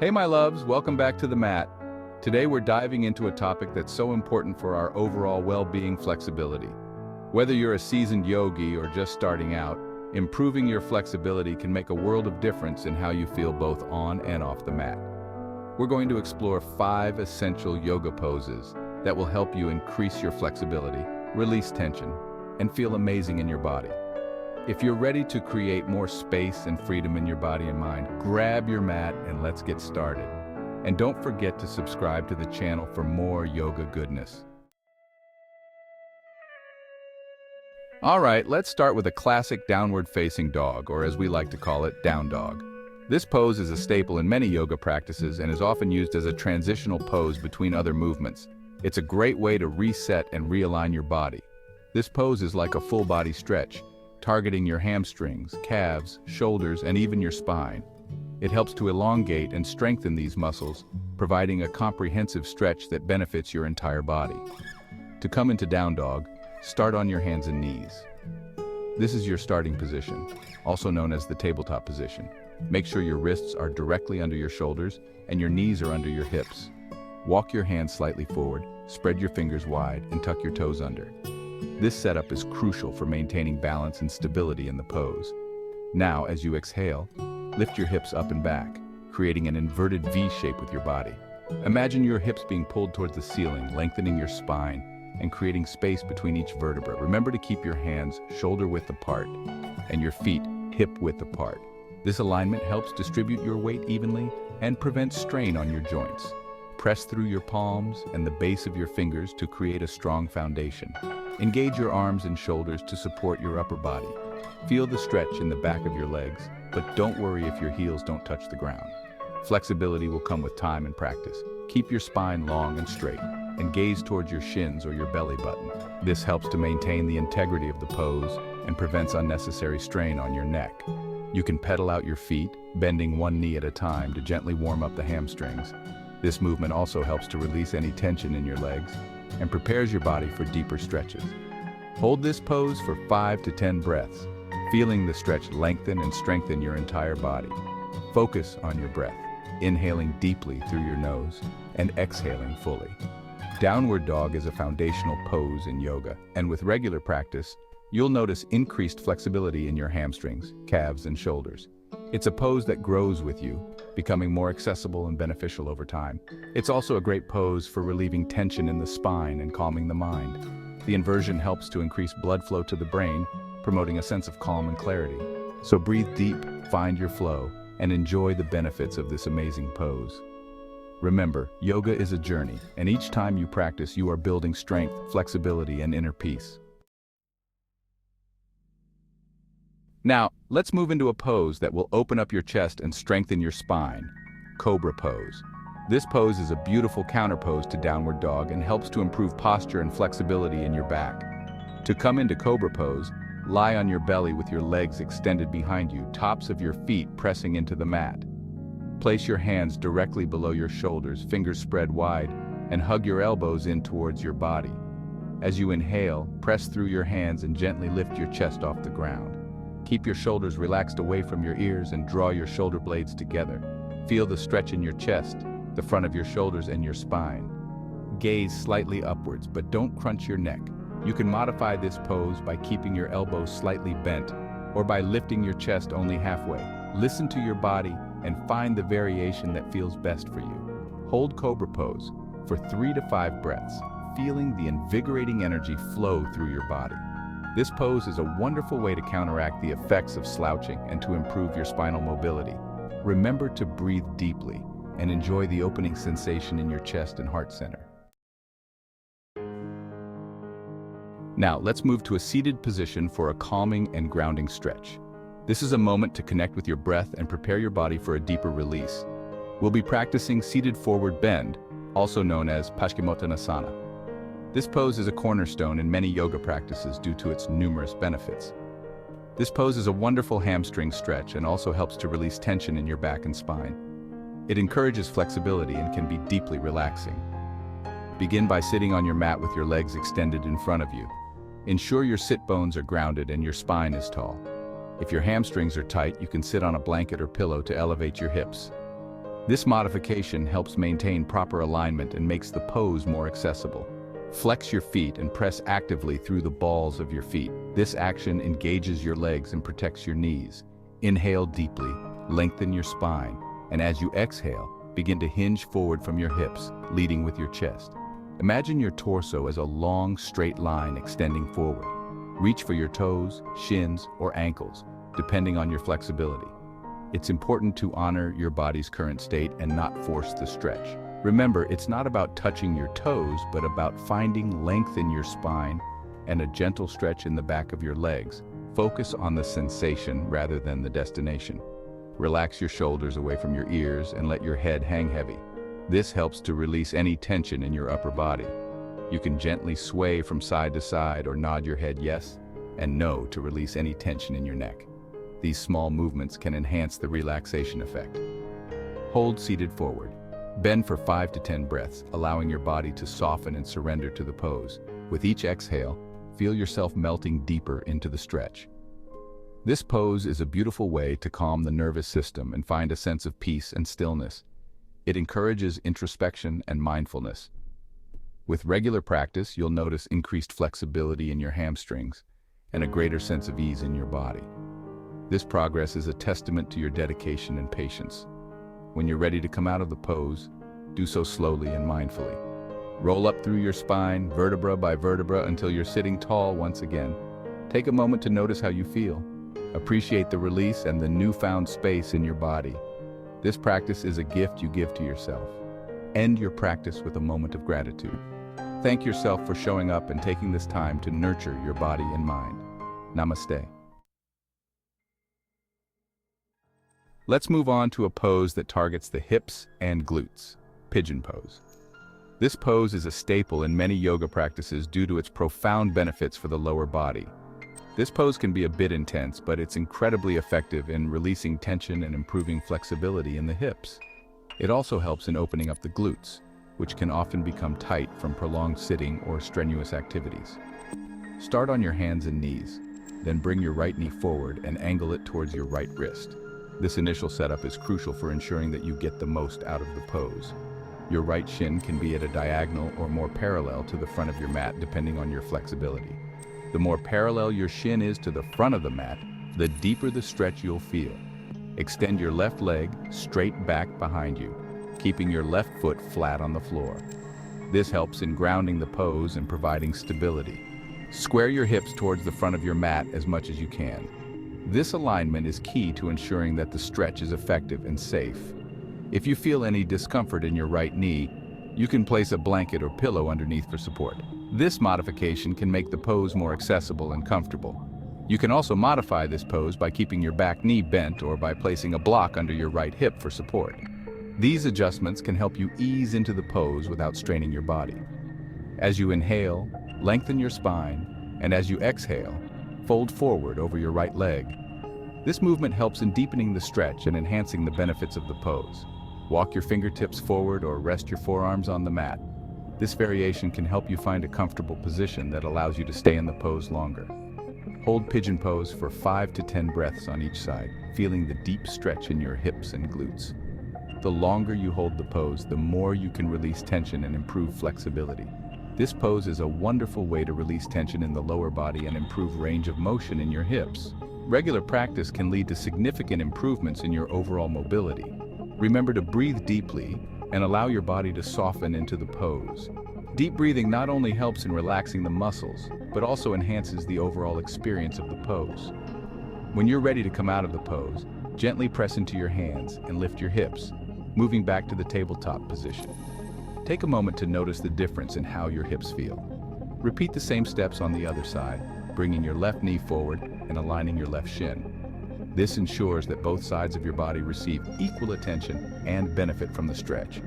Hey my loves, welcome back to the mat. Today we're diving into a topic that's so important for our overall well-being: flexibility. Whether you're a seasoned yogi or just starting out, improving your flexibility can make a world of difference in how you feel both on and off the mat. We're going to explore 5 essential yoga poses that will help you increase your flexibility, release tension, and feel amazing in your body. If you're ready to create more space and freedom in your body and mind, grab your mat and let's get started. And don't forget to subscribe to the channel for more yoga goodness. All right, let's start with a classic downward facing dog, or as we like to call it, down dog. This pose is a staple in many yoga practices and is often used as a transitional pose between other movements. It's a great way to reset and realign your body. This pose is like a full body stretch, targeting your hamstrings, calves, shoulders, and even your spine. It helps to elongate and strengthen these muscles, providing a comprehensive stretch that benefits your entire body. To come into down dog, start on your hands and knees. This is your starting position, also known as the tabletop position. Make sure your wrists are directly under your shoulders and your knees are under your hips. Walk your hands slightly forward, spread your fingers wide, and tuck your toes under. This setup is crucial for maintaining balance and stability in the pose. Now, as you exhale, lift your hips up and back, creating an inverted V shape with your body. Imagine your hips being pulled towards the ceiling, lengthening your spine and creating space between each vertebra. Remember to keep your hands shoulder width apart and your feet hip width apart. This alignment helps distribute your weight evenly and prevents strain on your joints. Press through your palms and the base of your fingers to create a strong foundation. Engage your arms and shoulders to support your upper body. Feel the stretch in the back of your legs, but don't worry if your heels don't touch the ground. Flexibility will come with time and practice. Keep your spine long and straight, and gaze towards your shins or your belly button. This helps to maintain the integrity of the pose and prevents unnecessary strain on your neck. You can pedal out your feet, bending one knee at a time to gently warm up the hamstrings. This movement also helps to release any tension in your legs and prepares your body for deeper stretches. Hold this pose for 5 to 10 breaths, feeling the stretch lengthen and strengthen your entire body. Focus on your breath, inhaling deeply through your nose and exhaling fully. Downward dog is a foundational pose in yoga, and with regular practice, you'll notice increased flexibility in your hamstrings, calves, and shoulders. It's a pose that grows with you, becoming more accessible and beneficial over time. It's also a great pose for relieving tension in the spine and calming the mind. The inversion helps to increase blood flow to the brain, promoting a sense of calm and clarity. So breathe deep, find your flow, and enjoy the benefits of this amazing pose. Remember, yoga is a journey, and each time you practice, you are building strength, flexibility, and inner peace. Now, let's move into a pose that will open up your chest and strengthen your spine. Cobra pose. This pose is a beautiful counterpose to downward dog and helps to improve posture and flexibility in your back. To come into Cobra pose, lie on your belly with your legs extended behind you, tops of your feet pressing into the mat. Place your hands directly below your shoulders, fingers spread wide, and hug your elbows in towards your body. As you inhale, press through your hands and gently lift your chest off the ground. Keep your shoulders relaxed away from your ears and draw your shoulder blades together. Feel the stretch in your chest, the front of your shoulders, and your spine. Gaze slightly upwards, but don't crunch your neck. You can modify this pose by keeping your elbows slightly bent or by lifting your chest only halfway. Listen to your body and find the variation that feels best for you. Hold Cobra pose for 3 to 5 breaths, feeling the invigorating energy flow through your body. This pose is a wonderful way to counteract the effects of slouching and to improve your spinal mobility. Remember to breathe deeply and enjoy the opening sensation in your chest and heart center. Now, let's move to a seated position for a calming and grounding stretch. This is a moment to connect with your breath and prepare your body for a deeper release. We'll be practicing seated forward bend, also known as Paschimottanasana. This pose is a cornerstone in many yoga practices due to its numerous benefits. This pose is a wonderful hamstring stretch and also helps to release tension in your back and spine. It encourages flexibility and can be deeply relaxing. Begin by sitting on your mat with your legs extended in front of you. Ensure your sit bones are grounded and your spine is tall. If your hamstrings are tight, you can sit on a blanket or pillow to elevate your hips. This modification helps maintain proper alignment and makes the pose more accessible. Flex your feet and press actively through the balls of your feet. This action engages your legs and protects your knees. Inhale deeply, lengthen your spine, and as you exhale, begin to hinge forward from your hips, leading with your chest. Imagine your torso as a long, straight line extending forward. Reach for your toes, shins, or ankles, depending on your flexibility. It's important to honor your body's current state and not force the stretch. Remember, it's not about touching your toes, but about finding length in your spine and a gentle stretch in the back of your legs. Focus on the sensation rather than the destination. Relax your shoulders away from your ears and let your head hang heavy. This helps to release any tension in your upper body. You can gently sway from side to side or nod your head yes and no to release any tension in your neck. These small movements can enhance the relaxation effect. Hold seated forward. Bend for 5 to 10 breaths, allowing your body to soften and surrender to the pose. With each exhale, feel yourself melting deeper into the stretch. This pose is a beautiful way to calm the nervous system and find a sense of peace and stillness. It encourages introspection and mindfulness. With regular practice, you'll notice increased flexibility in your hamstrings and a greater sense of ease in your body. This progress is a testament to your dedication and patience. When you're ready to come out of the pose, do so slowly and mindfully. Roll up through your spine, vertebra by vertebra, until you're sitting tall once again. Take a moment to notice how you feel. Appreciate the release and the newfound space in your body. This practice is a gift you give to yourself. End your practice with a moment of gratitude. Thank yourself for showing up and taking this time to nurture your body and mind. Namaste. Let's move on to a pose that targets the hips and glutes, pigeon pose. This pose is a staple in many yoga practices due to its profound benefits for the lower body. This pose can be a bit intense, but it's incredibly effective in releasing tension and improving flexibility in the hips. It also helps in opening up the glutes, which can often become tight from prolonged sitting or strenuous activities. Start on your hands and knees, then bring your right knee forward and angle it towards your right wrist. This initial setup is crucial for ensuring that you get the most out of the pose. Your right shin can be at a diagonal or more parallel to the front of your mat depending on your flexibility. The more parallel your shin is to the front of the mat, the deeper the stretch you'll feel. Extend your left leg straight back behind you, keeping your left foot flat on the floor. This helps in grounding the pose and providing stability. Square your hips towards the front of your mat as much as you can. This alignment is key to ensuring that the stretch is effective and safe. If you feel any discomfort in your right knee, you can place a blanket or pillow underneath for support. This modification can make the pose more accessible and comfortable. You can also modify this pose by keeping your back knee bent or by placing a block under your right hip for support. These adjustments can help you ease into the pose without straining your body. As you inhale, lengthen your spine, and as you exhale, fold forward over your right leg. This movement helps in deepening the stretch and enhancing the benefits of the pose. Walk your fingertips forward or rest your forearms on the mat. This variation can help you find a comfortable position that allows you to stay in the pose longer. Hold pigeon pose for 5 to 10 breaths on each side, feeling the deep stretch in your hips and glutes. The longer you hold the pose, the more you can release tension and improve flexibility. This pose is a wonderful way to release tension in the lower body and improve range of motion in your hips. Regular practice can lead to significant improvements in your overall mobility. Remember to breathe deeply and allow your body to soften into the pose. Deep breathing not only helps in relaxing the muscles, but also enhances the overall experience of the pose. When you're ready to come out of the pose, gently press into your hands and lift your hips, moving back to the tabletop position. Take a moment to notice the difference in how your hips feel. Repeat the same steps on the other side, bringing your left knee forward and aligning your left shin. This ensures that both sides of your body receive equal attention and benefit from the stretch.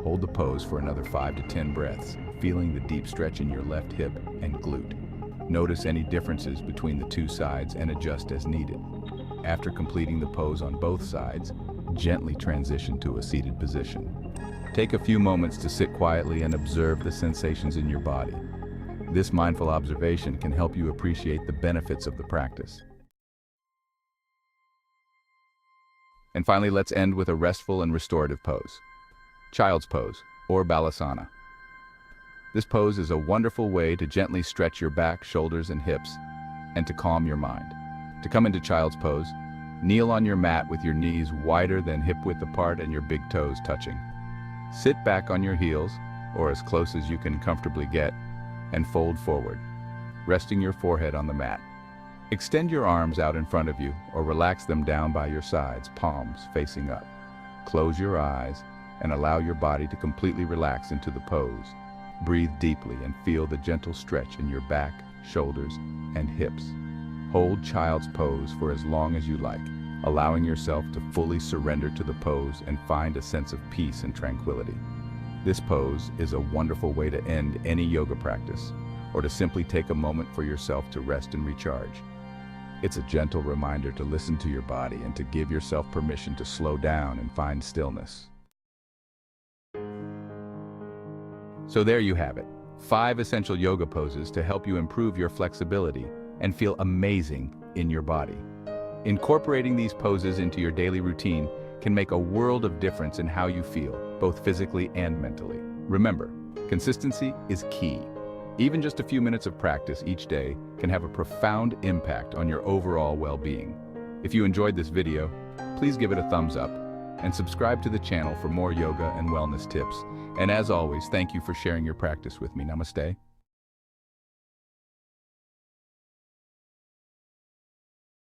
Hold the pose for another 5 to 10 breaths, feeling the deep stretch in your left hip and glute. Notice any differences between the two sides and adjust as needed. After completing the pose on both sides, gently transition to a seated position. Take a few moments to sit quietly and observe the sensations in your body. This mindful observation can help you appreciate the benefits of the practice. And finally, let's end with a restful and restorative pose. Child's pose, or balasana. This pose is a wonderful way to gently stretch your back, shoulders, and hips, and to calm your mind. To come into child's pose, kneel on your mat with your knees wider than hip-width apart and your big toes touching. Sit back on your heels, or as close as you can comfortably get, and fold forward, resting your forehead on the mat. Extend your arms out in front of you, or relax them down by your sides, palms facing up. Close your eyes and allow your body to completely relax into the pose. Breathe deeply and feel the gentle stretch in your back, shoulders, and hips. Hold child's pose for as long as you like, allowing yourself to fully surrender to the pose and find a sense of peace and tranquility. This pose is a wonderful way to end any yoga practice, or to simply take a moment for yourself to rest and recharge. It's a gentle reminder to listen to your body and to give yourself permission to slow down and find stillness. So there you have it, 5 essential yoga poses to help you improve your flexibility and feel amazing in your body. Incorporating these poses into your daily routine can make a world of difference in how you feel, both physically and mentally. Remember, consistency is key. Even just a few minutes of practice each day can have a profound impact on your overall well-being. If you enjoyed this video, please give it a thumbs up and subscribe to the channel for more yoga and wellness tips. And as always, thank you for sharing your practice with me. Namaste.